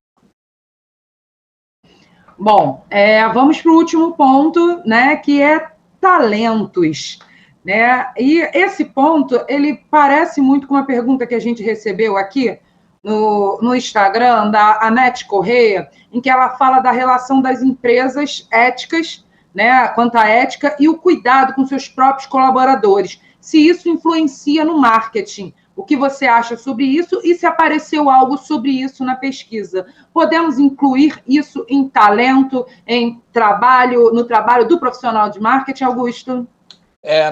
Bom, vamos para o último ponto, né, que é talentos. Né? E esse ponto, ele parece muito com uma pergunta que a gente recebeu aqui no Instagram, da Anete Correia, em que ela fala da relação das empresas éticas, né, quanto à ética, e o cuidado com seus próprios colaboradores. Se isso influencia no marketing. O que você acha sobre isso e se apareceu algo sobre isso na pesquisa? Podemos incluir isso em talento, no trabalho do profissional de marketing, Augusto?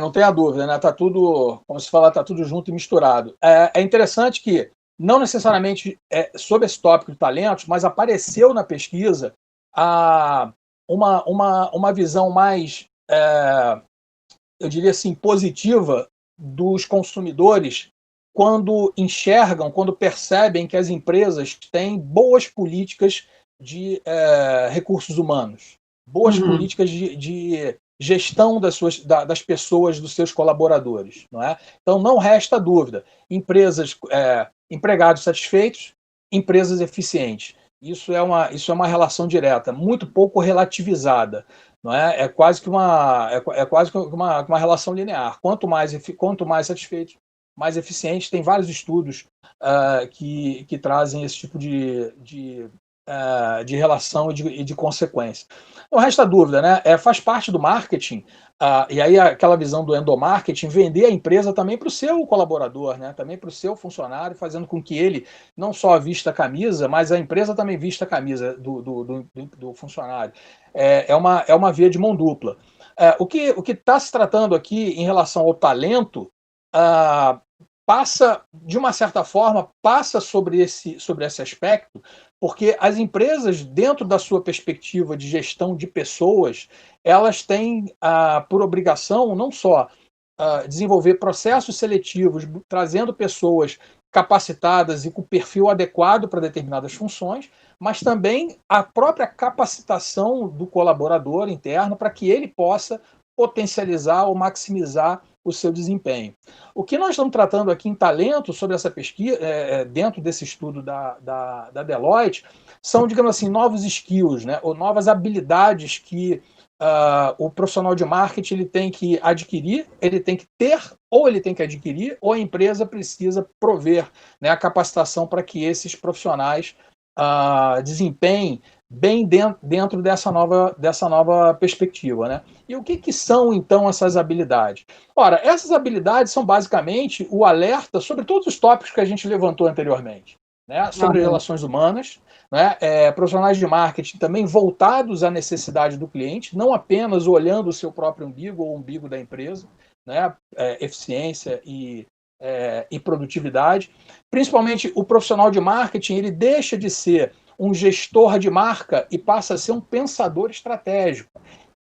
Não tenha dúvida, né? Tá tudo, como se fala, tá tudo junto e misturado. É interessante que, não necessariamente sobre esse tópico de talentos, mas apareceu na pesquisa uma visão mais eu diria assim, positiva dos consumidores quando enxergam, quando percebem que as empresas têm boas políticas de recursos humanos, boas políticas de gestão das pessoas, dos seus colaboradores. Não é? Então, não resta dúvida, empregados satisfeitos, empresas eficientes. Isso é uma relação direta, muito pouco relativizada. Não é? É quase que uma relação linear. Quanto mais satisfeitos, mais eficientes. Tem vários estudos que trazem esse tipo de relação e de consequência. Não resta dúvida, né? Faz parte do marketing, e aí aquela visão do endomarketing, vender a empresa também para o seu colaborador, né? Também para o seu funcionário, fazendo com que ele não só vista a camisa, mas a empresa também vista a camisa do funcionário. É uma via de mão dupla. O que está se tratando aqui em relação ao talento passa, de uma certa forma, sobre esse aspecto, porque as empresas, dentro da sua perspectiva de gestão de pessoas, elas têm por obrigação não só desenvolver processos seletivos, trazendo pessoas capacitadas e com perfil adequado para determinadas funções, mas também a própria capacitação do colaborador interno para que ele possa potencializar ou maximizar o seu desempenho. O que nós estamos tratando aqui em talento, sobre essa pesquisa, dentro desse estudo da Deloitte, são, digamos assim, novos skills, né, ou novas habilidades que o profissional de marketing ele tem que adquirir, ele tem que ter, ou ele tem que adquirir, ou a empresa precisa prover, né, a capacitação para que esses profissionais desempenhem bem dentro dessa nova perspectiva, né? E o que são, então, essas habilidades? Ora, essas habilidades são basicamente o alerta sobre todos os tópicos que a gente levantou anteriormente, né? Sobre relações humanas, né? Profissionais de marketing também voltados à necessidade do cliente, não apenas olhando o seu próprio umbigo ou o umbigo da empresa, né? Eficiência e produtividade. Principalmente o profissional de marketing, ele deixa de ser um gestor de marca e passa a ser um pensador estratégico.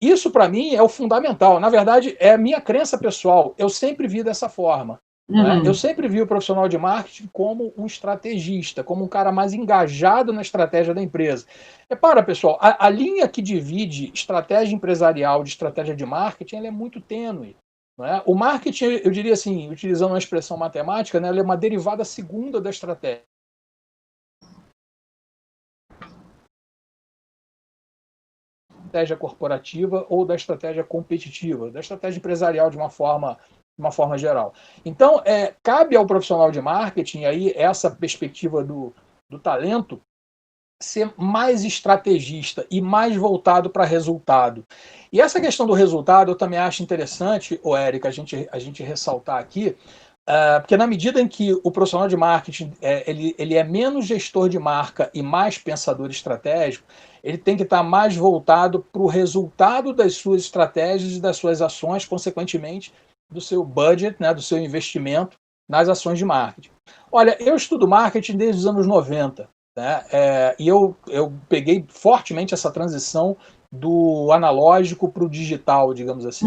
Isso, para mim, é o fundamental. Na verdade, é a minha crença pessoal. Eu sempre vi dessa forma. Né? Eu sempre vi o profissional de marketing como um estrategista, como um cara mais engajado na estratégia da empresa. Repara, pessoal, a linha que divide estratégia empresarial de estratégia de marketing ela é muito tênue. Né? O marketing, eu diria assim, utilizando uma expressão matemática, né, ela é uma derivada segunda da estratégia. Estratégia corporativa ou da estratégia competitiva, da estratégia empresarial de uma forma geral. Então, cabe ao profissional de marketing, aí, essa perspectiva do talento, ser mais estrategista e mais voltado para resultado. E essa questão do resultado eu também acho interessante, Érica, a gente ressaltar aqui, porque na medida em que o profissional de marketing ele é menos gestor de marca e mais pensador estratégico, ele tem que estar mais voltado para o resultado das suas estratégias e das suas ações, consequentemente, do seu budget, né, do seu investimento nas ações de marketing. Olha, eu estudo marketing desde os anos 90, né, e eu peguei fortemente essa transição do analógico para o digital, digamos assim.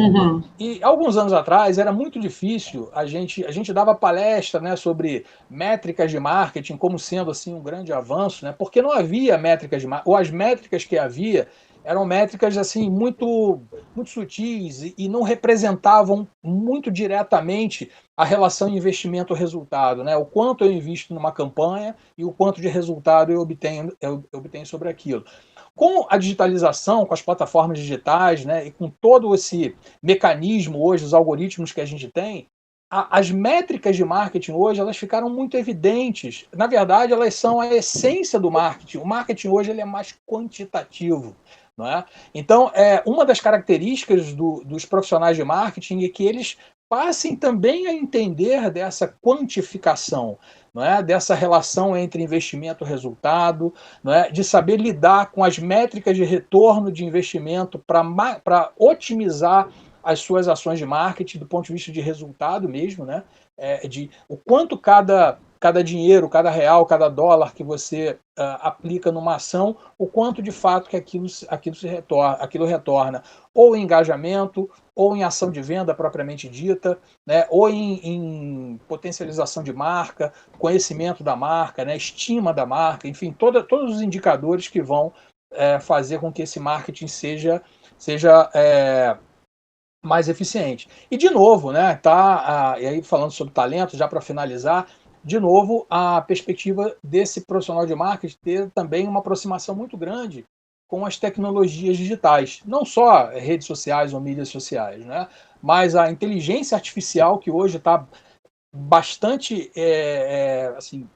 E alguns anos atrás era muito difícil, a gente dava palestra, né, sobre métricas de marketing como sendo assim um grande avanço, né, porque não havia métricas de marketing, ou as métricas que havia eram métricas assim muito sutis e não representavam muito diretamente a relação investimento-resultado, né? O quanto eu invisto numa campanha e o quanto de resultado eu obtenho sobre aquilo. Com a digitalização, com as plataformas digitais, né, e com todo esse mecanismo hoje, os algoritmos que a gente tem, as métricas de marketing hoje elas ficaram muito evidentes. Na verdade, elas são a essência do marketing. O marketing hoje ele é mais quantitativo. Não é? Então, uma das características dos profissionais de marketing é que eles passem também a entender dessa quantificação, não é? Dessa relação entre investimento e resultado, não é? De saber lidar com as métricas de retorno de investimento para otimizar as suas ações de marketing do ponto de vista de resultado mesmo, né? De o quanto cada dinheiro, cada real, cada dólar que você aplica numa ação, o quanto de fato que aquilo retorna ou em engajamento, ou em ação de venda propriamente dita, né? Ou em potencialização de marca, conhecimento da marca, né? Estima da marca, enfim, todos os indicadores que vão fazer com que esse marketing seja mais eficiente. E, de novo, né, e aí falando sobre talento, já para finalizar, de novo, a perspectiva desse profissional de marketing ter também uma aproximação muito grande com as tecnologias digitais, não só redes sociais ou mídias sociais, né, mas a inteligência artificial, que hoje está bastante assim,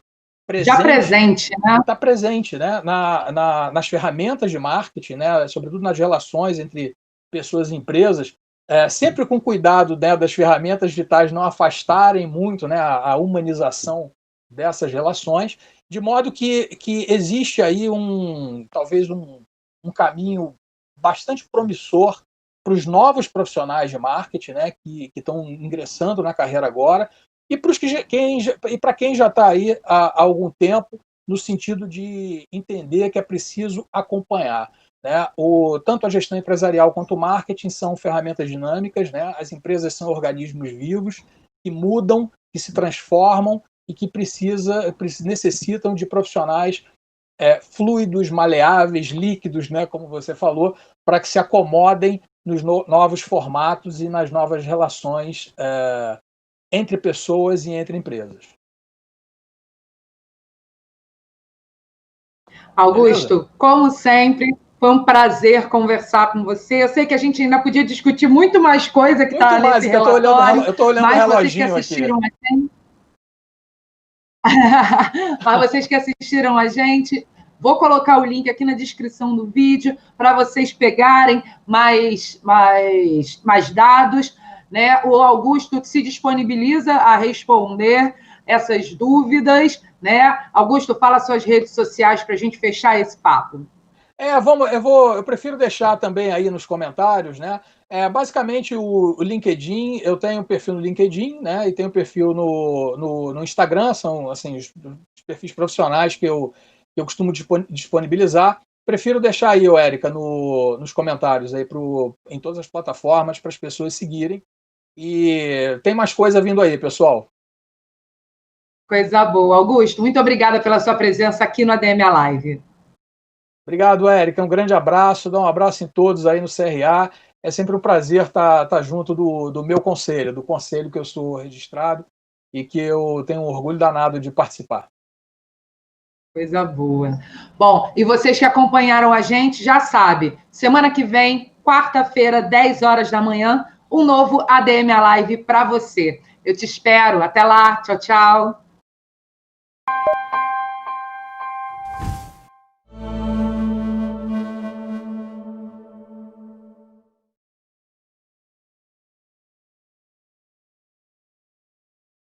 já presente, né? Está presente, né, nas ferramentas de marketing, né, sobretudo nas relações entre pessoas e empresas, sempre com cuidado, né, das ferramentas digitais não afastarem muito, né, a humanização dessas relações, de modo que existe aí talvez um caminho bastante promissor para os novos profissionais de marketing, né, que estão ingressando na carreira agora, e para quem já está aí há algum tempo, no sentido de entender que é preciso acompanhar, né? Tanto a gestão empresarial quanto o marketing são ferramentas dinâmicas, né? As empresas são organismos vivos que mudam, que se transformam e que necessitam de profissionais fluidos, maleáveis, líquidos, né? Como você falou, para que se acomodem nos novos formatos e nas novas relações entre pessoas e entre empresas. Augusto, beleza? Como sempre, foi um prazer conversar com você. Eu sei que a gente ainda podia discutir muito mais coisa que está nesse relatório. Eu estou olhando o reloginho aqui. Mas vocês que assistiram a gente, vou colocar o link aqui na descrição do vídeo para vocês pegarem mais dados, né? O Augusto se disponibiliza a responder essas dúvidas, né? Augusto, fala suas redes sociais para a gente fechar esse papo. Eu prefiro deixar também aí nos comentários, né? Basicamente o LinkedIn, eu tenho um perfil no LinkedIn, né? E tenho um perfil no Instagram, são assim os perfis profissionais que eu costumo disponibilizar. Prefiro deixar aí, Érica, nos comentários aí em todas as plataformas para as pessoas seguirem. E tem mais coisa vindo aí, pessoal. Coisa boa. Augusto, muito obrigada pela sua presença aqui no ADM Live. Obrigado, Érica. Um grande abraço. Dá um abraço em todos aí no CRA. É sempre um prazer estar junto do meu conselho, do conselho que eu sou registrado e que eu tenho um orgulho danado de participar. Coisa boa. Bom, e vocês que acompanharam a gente já sabem, semana que vem, quarta-feira, 10 horas da manhã, um novo ADM Live para você. Eu te espero. Até lá. Tchau, tchau.